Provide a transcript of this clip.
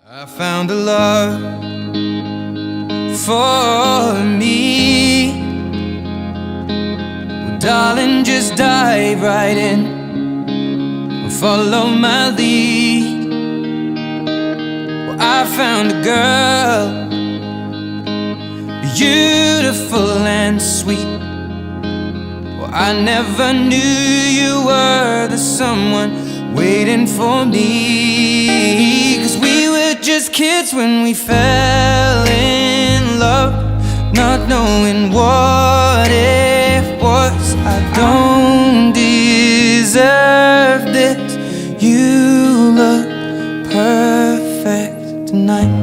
I found a love for me. Well, darling, just dive right in, follow my lead. Well, I found a girl, beautiful and sweet. Well, I never knew you were the someone waiting for me. 'Cause we were just kids when we fell in love, not knowing what it was. I don't deserve this. You look perfect tonight.